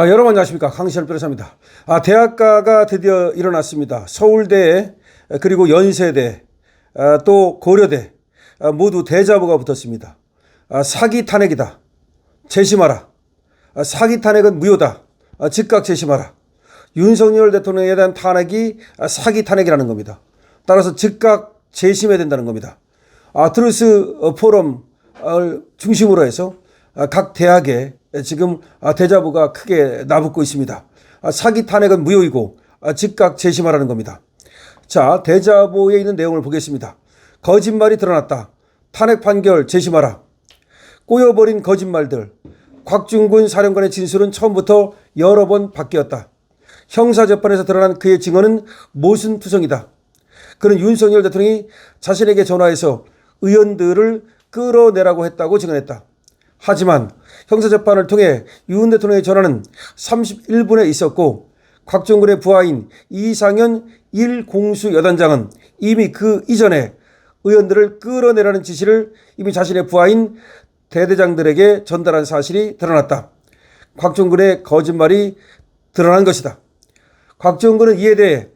여러분 안녕하십니까. 강시열 변호사입니다. 대학가가 드디어 일어났습니다. 서울대 그리고 연세대 또 고려대 모두 대자보가 붙었습니다. 사기 탄핵이다. 재심하라. 사기 탄핵은 무효다. 즉각 재심하라. 윤석열 대통령에 대한 탄핵이 사기 탄핵이라는 겁니다. 따라서 즉각 재심해야 된다는 겁니다. 트루스 포럼을 중심으로 해서 각 대학에 지금 대자보가 크게 나붙고 있습니다. 사기 탄핵은 무효이고 즉각 재심하라는 겁니다. 자, 대자보에 있는 내용을 보겠습니다. 거짓말이 드러났다. 탄핵 판결 재심하라. 꼬여버린 거짓말들. 곽중근 사령관의 진술은 처음부터 여러 번 바뀌었다. 형사재판에서 드러난 그의 증언은 모순투성이다. 그는 윤석열 대통령이 자신에게 전화해서 의원들을 끌어내라고 했다고 증언했다. 하지만 형사재판을 통해 윤 대통령의 전화는 31분에 있었고 곽종근의 부하인 이상현 1공수 여단장은 이미 그 이전에 의원들을 끌어내라는 지시를 이미 자신의 부하인 대대장들에게 전달한 사실이 드러났다. 곽종근의 거짓말이 드러난 것이다. 곽종근은 이에 대해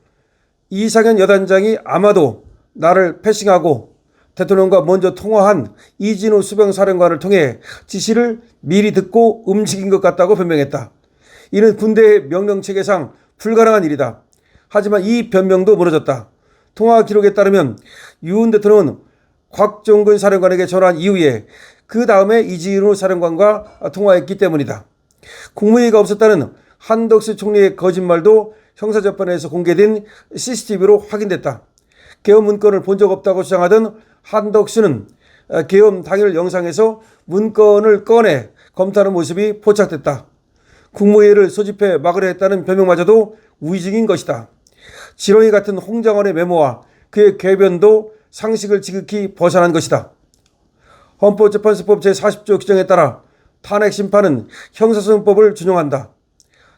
이상현 여단장이 아마도 나를 패싱하고 대통령과 먼저 통화한 이진우 수병사령관을 통해 지시를 미리 듣고 움직인 것 같다고 변명했다. 이는 군대의 명령체계상 불가능한 일이다. 하지만 이 변명도 무너졌다. 통화 기록에 따르면 윤 대통령은 곽종근 사령관에게 전화한 이후에 그 다음에 이진우 사령관과 통화했기 때문이다. 국무회의가 없었다는 한덕수 총리의 거짓말도 형사재판에서 공개된 CCTV로 확인됐다. 계엄 문건을 본 적 없다고 주장하던 한덕수는 계엄 당일 영상에서 문건을 꺼내 검토하는 모습이 포착됐다. 국무회의를 소집해 막으려 했다는 변명마저도 위증인 것이다. 지렁이 같은 홍장원의 메모와 그의 궤변도 상식을 지극히 벗어난 것이다. 헌법재판소법 제40조 규정에 따라 탄핵 심판은 형사소송법을 준용한다.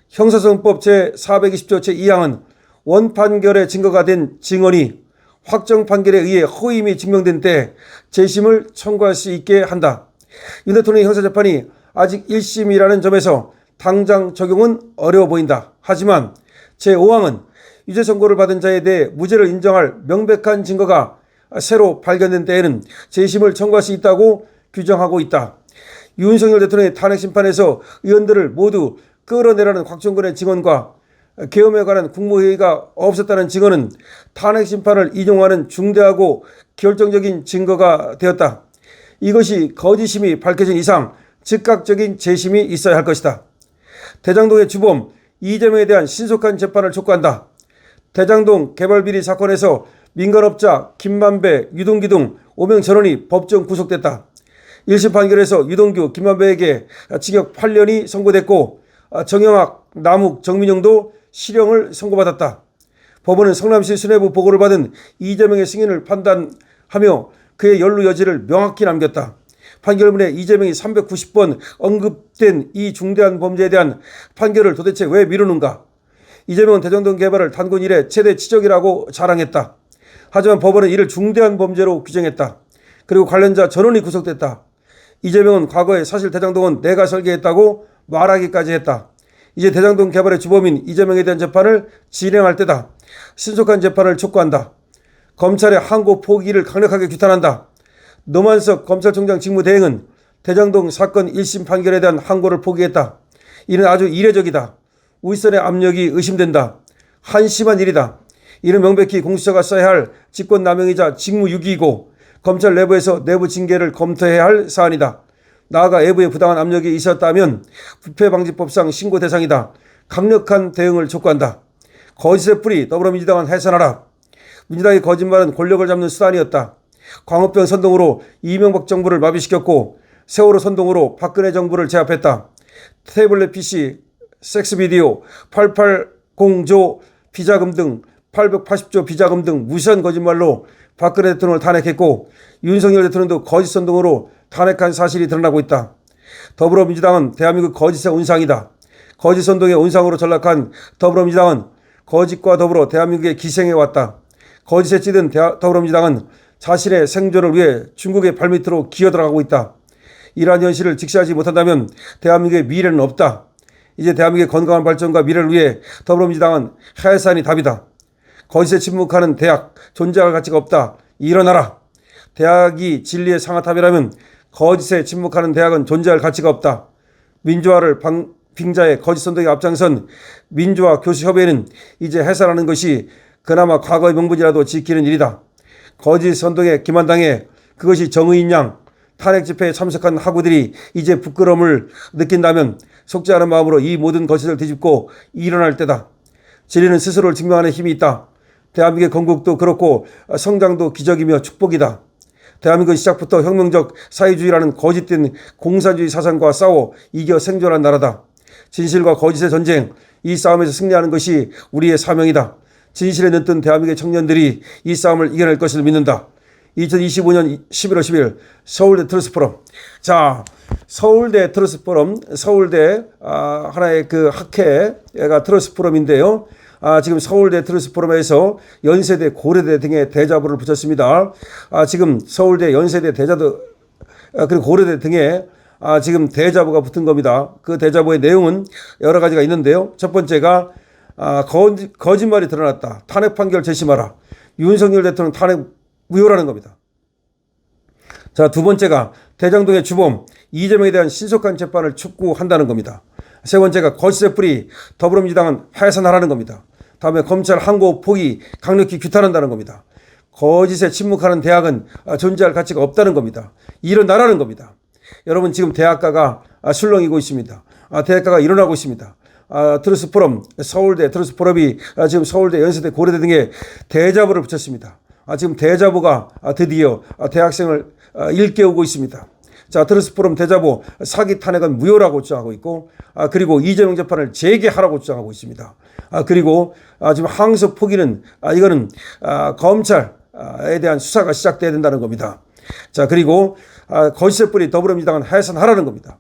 형사소송법 제420조 제2항은 원판결의 증거가 된 증언이 확정 판결에 의해 허임이 증명된 때 재심을 청구할 수 있게 한다. 윤 대통령의 형사재판이 아직 1심이라는 점에서 당장 적용은 어려워 보인다. 하지만 제5항은 유죄 선고를 받은 자에 대해 무죄를 인정할 명백한 증거가 새로 발견된 때에는 재심을 청구할 수 있다고 규정하고 있다. 윤석열 대통령의 탄핵 심판에서 의원들을 모두 끌어내라는 곽종근의 증언과 계엄에 관한 국무회의가 없었다는 증언은 탄핵 심판을 인용하는 중대하고 결정적인 증거가 되었다. 이것이 거짓임이 밝혀진 이상 즉각적인 재심이 있어야 할 것이다. 대장동의 주범 이재명에 대한 신속한 재판을 촉구한다. 대장동 개발비리 사건에서 민간업자 김만배, 유동규 등 5명 전원이 법정 구속됐다. 1심 판결에서 유동규, 김만배에게 징역 8년이 선고됐고 정영학, 남욱, 정민영도 실형을 선고받았다. 법원은 성남시 수뇌부 보고를 받은 이재명의 승인을 판단하며 그의 연루 여지를 명확히 남겼다. 판결문에 이재명이 390번 언급된 이 중대한 범죄에 대한 판결을 도대체 왜 미루는가? 이재명은 대장동 개발을 단군 이래 최대 치적이라고 자랑했다. 하지만 법원은 이를 중대한 범죄로 규정했다. 그리고 관련자 전원이 구속됐다. 이재명은 과거에 사실 대장동은 내가 설계했다고 말하기까지 했다. 이제 대장동 개발의 주범인 이재명에 대한 재판을 진행할 때다. 신속한 재판을 촉구한다. 검찰의 항고 포기를 강력하게 규탄한다. 노만석 검찰총장 직무대행은 대장동 사건 1심 판결에 대한 항고를 포기했다. 이는 아주 이례적이다. 윗선의 압력이 의심된다. 한심한 일이다. 이는 명백히 공수처가 써야 할 직권남용이자 직무유기이고 검찰 내부에서 내부 징계를 검토해야 할 사안이다. 나아가 외부의 부당한 압력이 있었다면 부패방지법상 신고 대상이다. 강력한 대응을 촉구한다. 거짓의 뿌리 더불어민주당은 해산하라. 민주당의 거짓말은 권력을 잡는 수단이었다. 광우병 선동으로 이명박 정부를 마비시켰고 세월호 선동으로 박근혜 정부를 제압했다. 태블릿 PC, 섹스비디오, 880조 비자금 등 880조 비자금 등 무시한 거짓말로 박근혜 대통령을 탄핵했고 윤석열 대통령도 거짓 선동으로 탄핵한 사실이 드러나고 있다. 더불어민주당은 대한민국 거짓의 온상이다. 거짓 선동의 온상으로 전락한 더불어민주당은 거짓과 더불어 대한민국에 기생해왔다. 거짓에 찌든 더불어민주당은 자신의 생존을 위해 중국의 발밑으로 기어들어가고 있다. 이러한 현실을 직시하지 못한다면 대한민국의 미래는 없다. 이제 대한민국의 건강한 발전과 미래를 위해 더불어민주당은 해산이 답이다. 거짓에 침묵하는 대학 존재할 가치가 없다. 일어나라. 대학이 진리의 상아탑이라면 거짓에 침묵하는 대학은 존재할 가치가 없다. 민주화를 빙자해 거짓 선동에 앞장선 민주화 교수협의회는 이제 해산하는 것이 그나마 과거의 명분이라도 지키는 일이다. 거짓 선동에 기만당해 그것이 정의인 양 탄핵 집회에 참석한 학우들이 이제 부끄러움을 느낀다면 속지 않은 마음으로 이 모든 거짓을 뒤집고 일어날 때다. 진리는 스스로를 증명하는 힘이 있다. 대한민국의 건국도 그렇고 성장도 기적이며 축복이다. 대한민국은 시작부터 혁명적 사회주의라는 거짓된 공산주의 사상과 싸워 이겨 생존한 나라다. 진실과 거짓의 전쟁, 이 싸움에서 승리하는 것이 우리의 사명이다. 진실에 눈뜬 대한민국의 청년들이 이 싸움을 이겨낼 것을 믿는다. 2025년 11월 10일 서울대 트루스 포럼. 자, 서울대 트루스 포럼, 서울대 하나의 그 학회가 트루스 포럼인데요. 지금 서울대 트루스 포럼에서 연세대, 고려대 등의 대자보를 붙였습니다. 지금 서울대, 연세대, 대자도 그리고 고려대 등의 지금 대자보가 붙은 겁니다. 그 대자보의 내용은 여러 가지가 있는데요. 첫 번째가 거짓말이 드러났다. 탄핵 판결 재심하라. 윤석열 대통령 탄핵 무효라는 겁니다. 자, 두 번째가 대장동의 주범 이재명에 대한 신속한 재판을 촉구한다는 겁니다. 세 번째가 거짓의 뿌리 더불어민주당은 해산하라는 겁니다. 다음에 검찰 항고 포기 강력히 규탄한다는 겁니다. 거짓에 침묵하는 대학은 존재할 가치가 없다는 겁니다. 일어나라는 겁니다. 여러분 지금 대학가가 술렁이고 있습니다. 대학가가 일어나고 있습니다. 트루스 포럼, 서울대 트루스 포럼이 지금 서울대, 연세대, 고려대 등의 대자보를 붙였습니다. 지금 대자보가 드디어 대학생을 일깨우고 있습니다. 자, 트루스 포럼 대자보 사기 탄핵은 무효라고 주장하고 있고, 그리고 이재명 재판을 재개하라고 주장하고 있습니다. 그리고 지금 항소 포기는 이거는 검찰에 대한 수사가 시작돼야 된다는 겁니다. 자, 그리고 거짓의 뿌리 더불어민주당은 해산하라는 겁니다.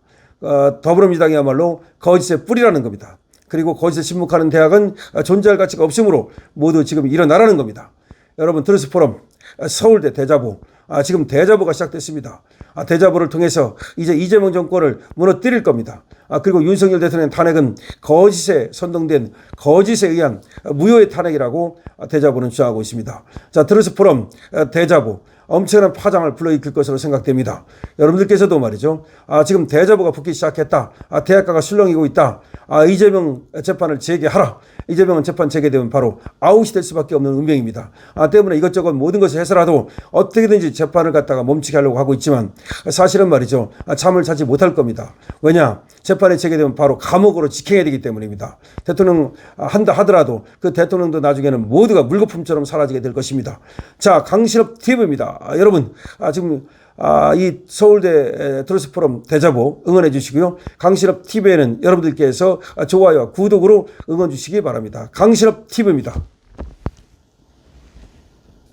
더불어민주당이야말로 거짓의 뿌리라는 겁니다. 그리고 거짓에 침묵하는 대학은 존재할 가치가 없으므로 모두 지금 일어나라는 겁니다. 여러분 트루스 포럼 서울대 대자보 지금 대자보가 시작됐습니다. 대자보를 통해서 이제 이재명 정권을 무너뜨릴 겁니다. 그리고 윤석열 대통령 탄핵은 거짓에 선동된 거짓에 의한 무효의 탄핵이라고 대자보는 주장하고 있습니다. 자, 트루스 포럼 대자보 엄청난 파장을 불러일으킬 것으로 생각됩니다. 여러분들께서도 말이죠. 지금 대자보가 붙기 시작했다. 대학가가 술렁이고 있다. 이재명 재판을 재개하라. 이재명은 재판 재개되면 바로 아웃이 될 수밖에 없는 운명입니다. 때문에 이것저것 모든 것을 해서라도 어떻게든지 재판을 갖다가 멈추게 하려고 하고 있지만 사실은 말이죠. 잠을 자지 못할 겁니다. 왜냐? 재판이 재개되면 바로 감옥으로 직행해야 되기 때문입니다. 대통령 한다 하더라도 그 대통령도 나중에는 모두가 물거품처럼 사라지게 될 것입니다. 자, 강신업 TV입니다. 여러분 지금 이 서울대 트루스 포럼 대자보 응원해 주시고요. 강신업 TV에는 여러분들께서 좋아요와 구독으로 응원 주시기 바랍니다. 강신업 TV입니다.